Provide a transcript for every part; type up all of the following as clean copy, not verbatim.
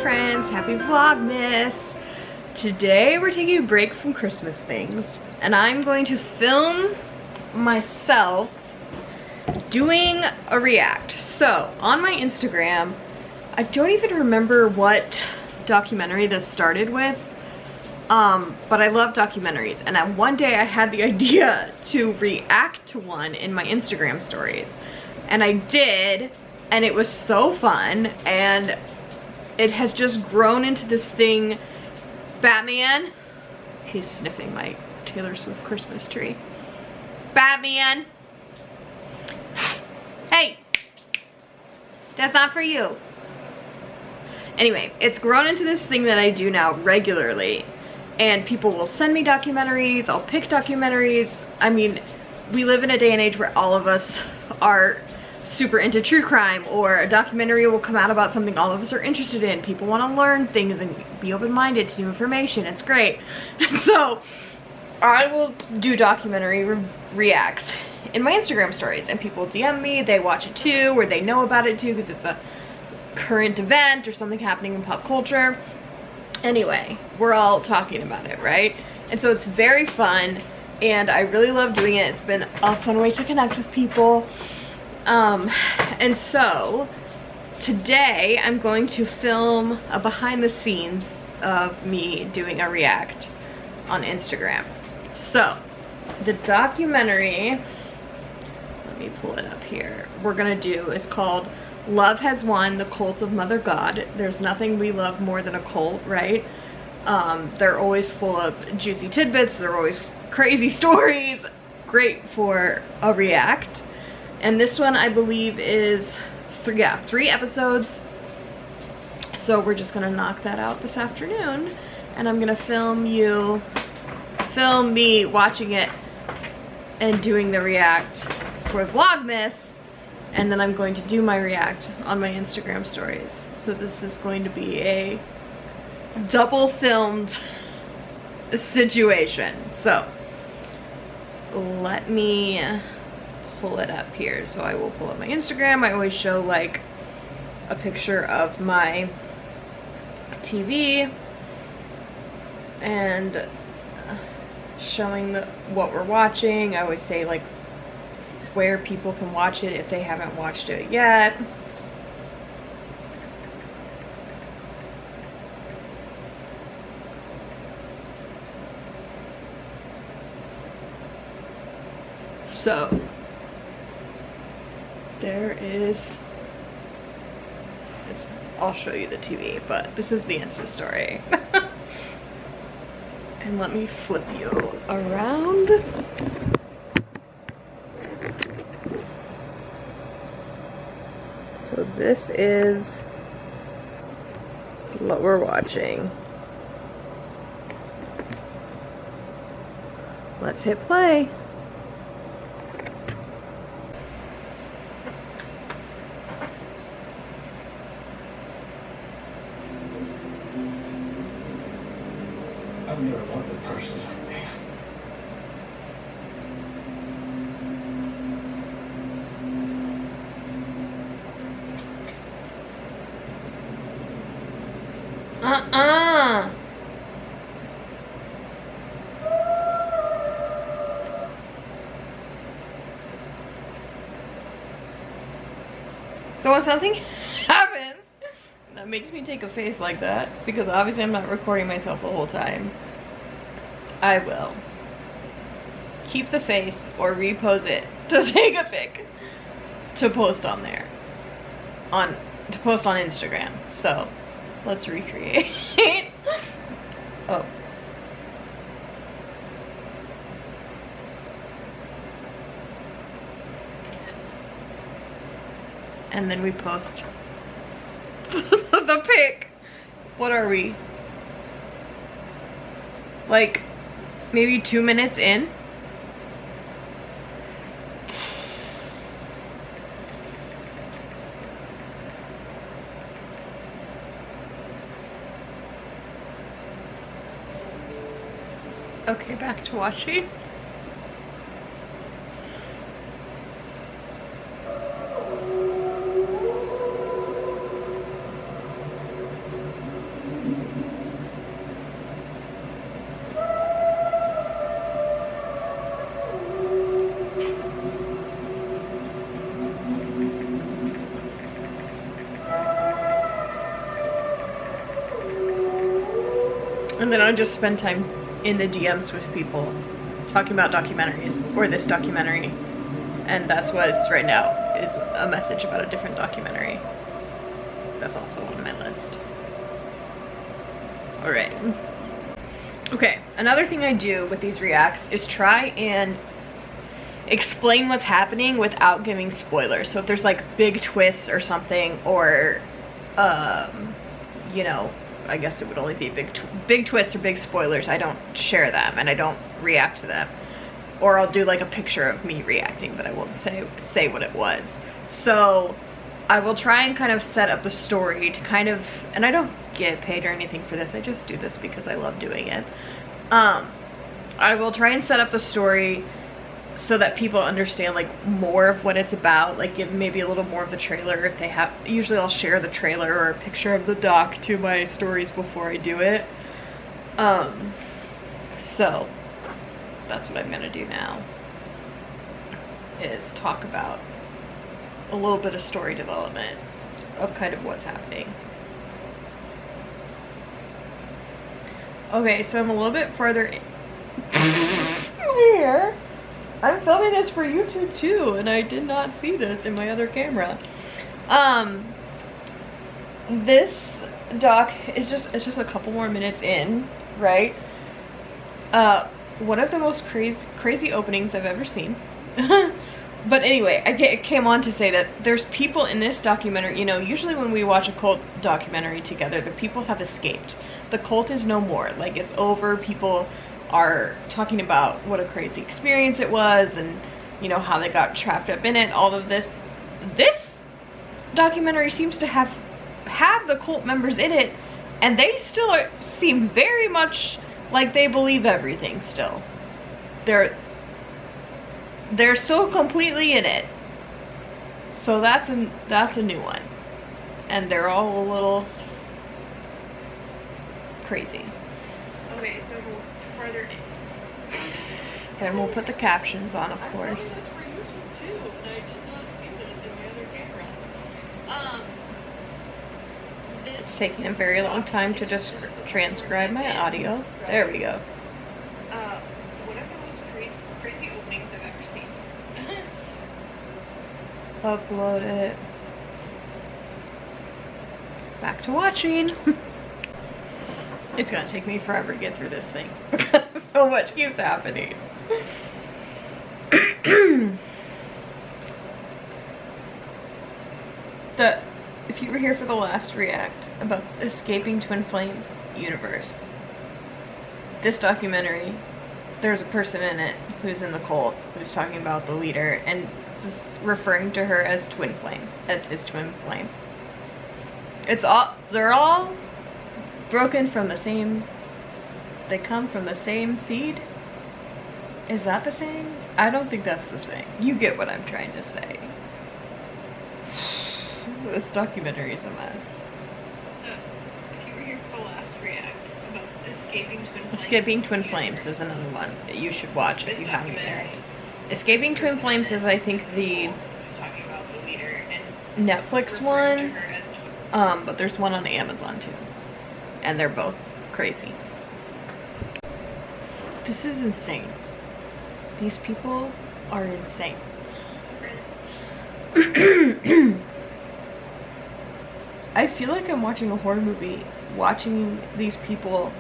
friends, happy Vlogmas! Today we're taking a break from Christmas things and I'm going to film myself doing a react. So on my Instagram, I don't even remember what documentary this started with, but I love documentaries, and then one day I had the idea to react to one in my Instagram stories, and I did, and it was so fun, and it has just grown into this thing. Batman, he's sniffing my Taylor Swift Christmas tree. Batman, hey, that's not for you. Anyway, it's grown into this thing that I do now regularly, and people will send me documentaries, I'll pick documentaries. I mean, we live in a day and age where all of us are super into true crime, or a documentary will come out about something all of us are interested in. People want to learn things and be open-minded to new information. It's great. And so I will do documentary reacts in my Instagram stories, and people DM me, they watch it too, or they know about it too because it's a current event or something happening in pop culture. Anyway, we're all talking about it, right? And so it's very fun, and I really love doing it. It's been a fun way to connect with people. And so today I'm going to film a behind the scenes of me doing a react on Instagram. So the documentary, let me pull it up here, we're gonna do is called Love Has Won, The Cult of Mother God. There's nothing we love more than a cult, right? They're always full of juicy tidbits, they're always crazy stories, great for a react. And this one, I believe, is three episodes. So we're just gonna knock that out this afternoon, and I'm gonna film me watching it and doing the react for Vlogmas, and then I'm going to do my react on my Instagram stories. So this is going to be a double filmed situation. So let me pull it up here. So I will pull up my Instagram. I always show like a picture of my TV and showing what we're watching. I always say like where people can watch it if they haven't watched it yet. So there is, I'll show you the TV, but this is the Insta story. And let me flip you around. So this is what we're watching. Let's hit play. I've never loved a person like that. So when something happens that makes me take a face like that, because obviously I'm not recording myself the whole time, I will keep the face or repose it to take a pic to post on there, to post on Instagram. So let's recreate. Oh. And then we post the pic. What are we? Like maybe 2 minutes in? Okay, back to watching. And then I'll just spend time in the DMs with people talking about documentaries or this documentary. And that's what it's right now, is a message about a different documentary. That's also on my list. All right. Okay, another thing I do with these reacts is try and explain what's happening without giving spoilers. So if there's like big twists or something, or you know, I guess it would only be big twists or big spoilers, I don't share them and I don't react to them. Or I'll do like a picture of me reacting, but I won't say what it was. So I will try and kind of set up the story to kind of, and I don't get paid or anything for this, I just do this because I love doing it. I will try and set up the story so that people understand like more of what it's about, like give maybe a little more of the trailer if they have. Usually I'll share the trailer or a picture of the doc to my stories before I do it. So that's what I'm gonna do now, is talk about a little bit of story development of kind of what's happening. Okay, so I'm a little bit further in here. I'm filming this for YouTube too, and I did not see this in my other camera. This doc is it's just a couple more minutes in, right? One of the most crazy openings I've ever seen. But anyway, I came on to say that there's people in this documentary, you know, usually when we watch a cult documentary together, the people have escaped. The cult is no more, like it's over. People are talking about what a crazy experience it was and, you know, how they got trapped up in it, all of this. This documentary seems to have the cult members in it, and they still seem very much like they believe everything still. They're still completely in it. So that's a new one. And they're all a little crazy. Okay, so further in. Then we'll put the captions on, of course. I'm this for YouTube too, and I did not see this in my other camera. It's taking a very long time to just transcribe my audio. There we go. One of the most crazy openings I've ever seen. Upload it. Back to watching. It's gonna take me forever to get through this thing because so much keeps happening. If you were here for the last react about Escaping Twin Flames universe, this documentary, there's a person in it who's in the cult who's talking about the leader and just referring to her as Twin Flame, as his twin flame. They're all broken from the same, they come from the same seed? Is that the same? I don't think that's the same. You get what I'm trying to say. This documentary is a mess. If you were here for the last react about Escaping Twin Flames is another one that you should watch if you haven't yet. Escaping Twin Flames is, I think, the Netflix one, but there's one on Amazon too. And they're both crazy. This is insane. These people are insane. I feel like I'm watching a horror movie, watching these people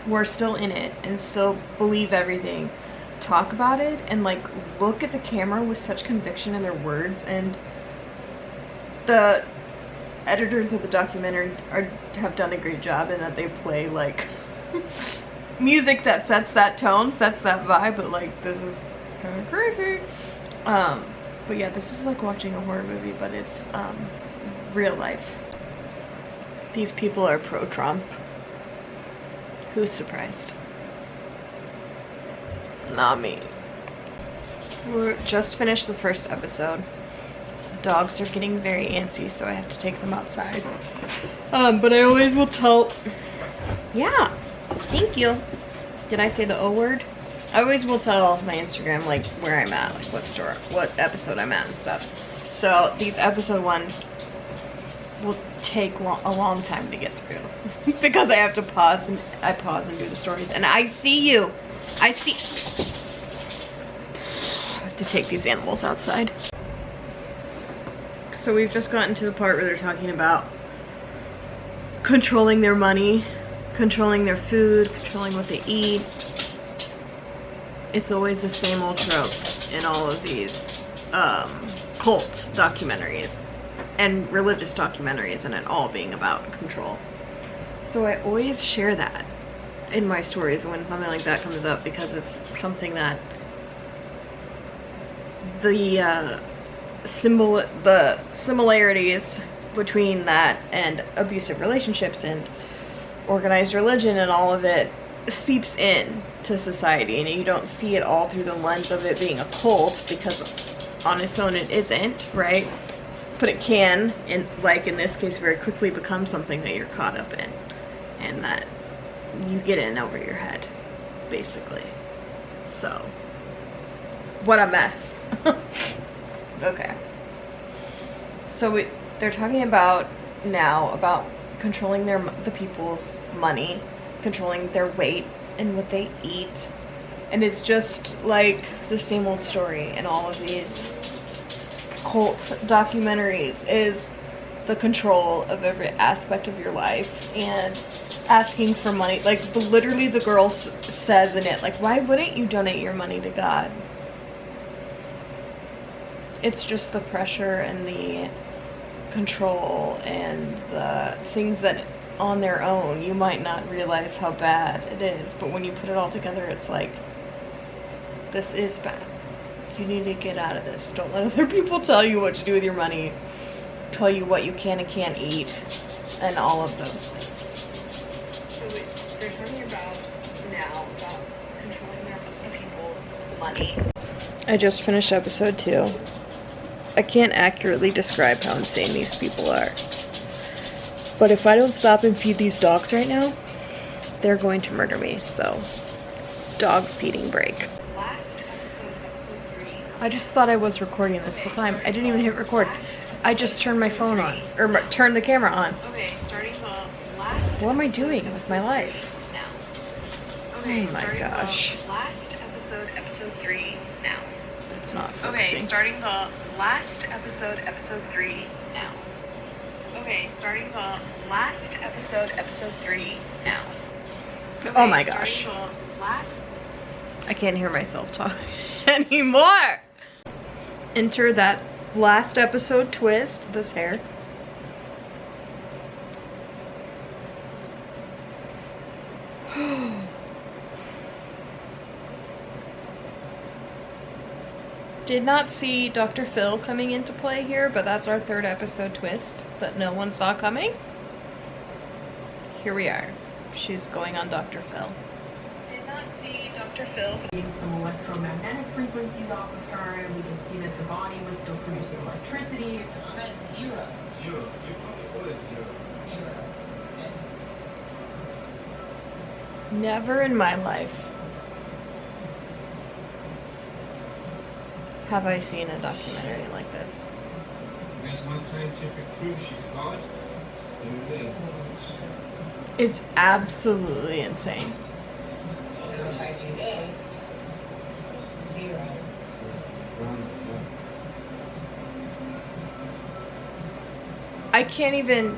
who are still in it and still believe everything talk about it and like look at the camera with such conviction in their words. And the editors of the documentary have done a great job in that they play like music that sets that tone, sets that vibe, but like this is kind of crazy. But yeah, this is like watching a horror movie, but it's real life. These people are pro-Trump. Who's surprised? Not me. We just finished the first episode. Dogs are getting very antsy, so I have to take them outside. But I always will tell... Yeah, thank you. Did I say the O word? I always will tell my Instagram, like, where I'm at, like, what episode I'm at and stuff. So, these episode ones will take a long time to get through because I have to pause and do the stories. And I see you. I have to take these animals outside. So we've just gotten to the part where they're talking about controlling their money, controlling their food, controlling what they eat. It's always the same old tropes in all of these cult documentaries and religious documentaries, and it all being about control. So I always share that in my stories when something like that comes up, because it's something that the similarities between that and abusive relationships and organized religion and all of it seeps in to society, and you don't see it all through the lens of it being a cult, because on its own it isn't, right? But it can, like in this case, very quickly become something that you're caught up in and that you get in over your head, basically. So, what a mess. Okay. So they're talking about now about controlling the people's money, controlling their weight and what they eat. And it's just like the same old story in all of these cult documentaries, is the control of every aspect of your life and asking for money. Like literally the girl says in it, like, why wouldn't you donate your money to God? It's just the pressure and the control and the things that on their own you might not realize how bad it is, but when you put it all together, it's like, this is bad. You need to get out of this. Don't let other people tell you what to do with your money, tell you what you can and can't eat, and all of those things. So they're talking about now about controlling the people's money. I just finished episode 2. I can't accurately describe how insane these people are. But if I don't stop and feed these dogs right now, they're going to murder me. So, dog feeding break. I just thought I was recording this whole time. I didn't even hit record. I just turned my phone on, or turned the camera on. Okay, starting the last. What am I doing with my life? Now. Okay, oh my gosh. Last episode 3 now. It's not focusing. Okay, starting the last episode 3 now. Okay, starting the last episode 3 now. Okay, oh my gosh. I can't hear myself talk anymore. Enter that last episode twist, this hair. Did not see Dr. Phil coming into play here, but that's our 3rd episode twist that no one saw coming. Here we are. She's going on Dr. Phil. Did not see Dr. Phil. Getting some electromagnetic frequencies off of her, and we can see that the body was still producing electricity. I'm at 0. 0. You probably put it 0. 0. Okay. Never in my life have I seen a documentary like this. There's no scientific proof she's God. It's absolutely insane. So if I do this, 0. I can't even.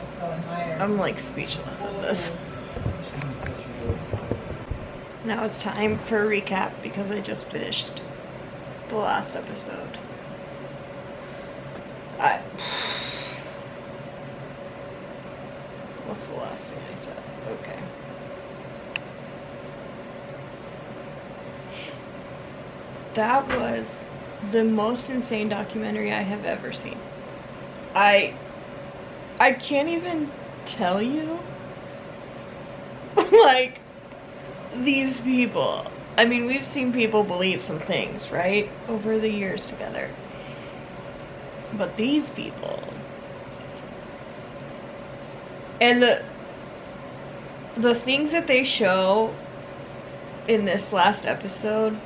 It's going higher. I'm like speechless at this. Now it's time for a recap because I just finished the last episode. What's the last thing I said? Okay. That was the most insane documentary I have ever seen. I can't even tell you. Like, these people. I mean, we've seen people believe some things, right? Over the years together. But these people. And the things that they show in this last episode,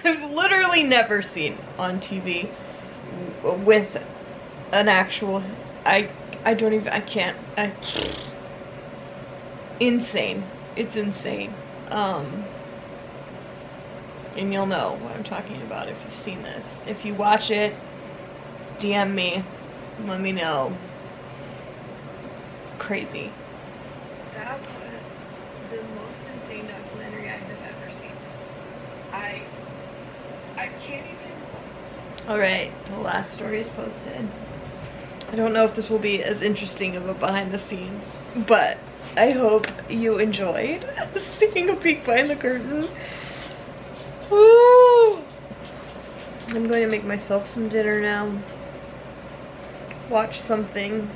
I've literally never seen on TV with an actual, I can't, insane. It's insane. And you'll know what I'm talking about if you've seen this. If you watch it, DM me, let me know. Crazy. That was the most insane documentary I have ever seen. I can't even. Alright, the last story is posted. I don't know if this will be as interesting of a behind the scenes, but I hope you enjoyed seeing a peek behind the curtain. Ooh. I'm going to make myself some dinner now. Watch something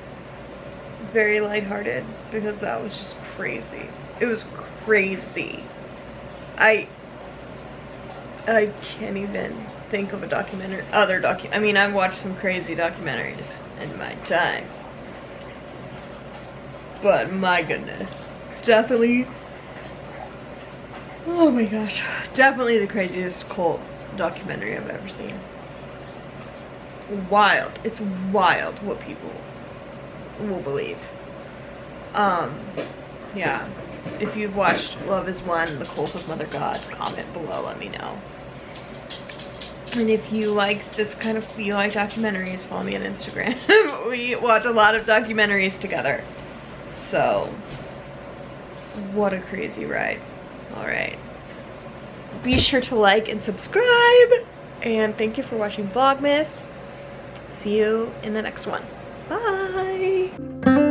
very lighthearted because that was just crazy. It was crazy. I can't even think of a documentary, I mean, I've watched some crazy documentaries in my time. But my goodness, definitely, oh my gosh, definitely the craziest cult documentary I've ever seen. Wild. It's wild what people will believe. Yeah. If you've watched Love is One, The Cult of Mother God, comment below, let me know. And if you like this kind of, you like documentaries, follow me on Instagram. We watch a lot of documentaries together. So, what a crazy ride. Alright. Be sure to like and subscribe. And thank you for watching Vlogmas. See you in the next one. Bye!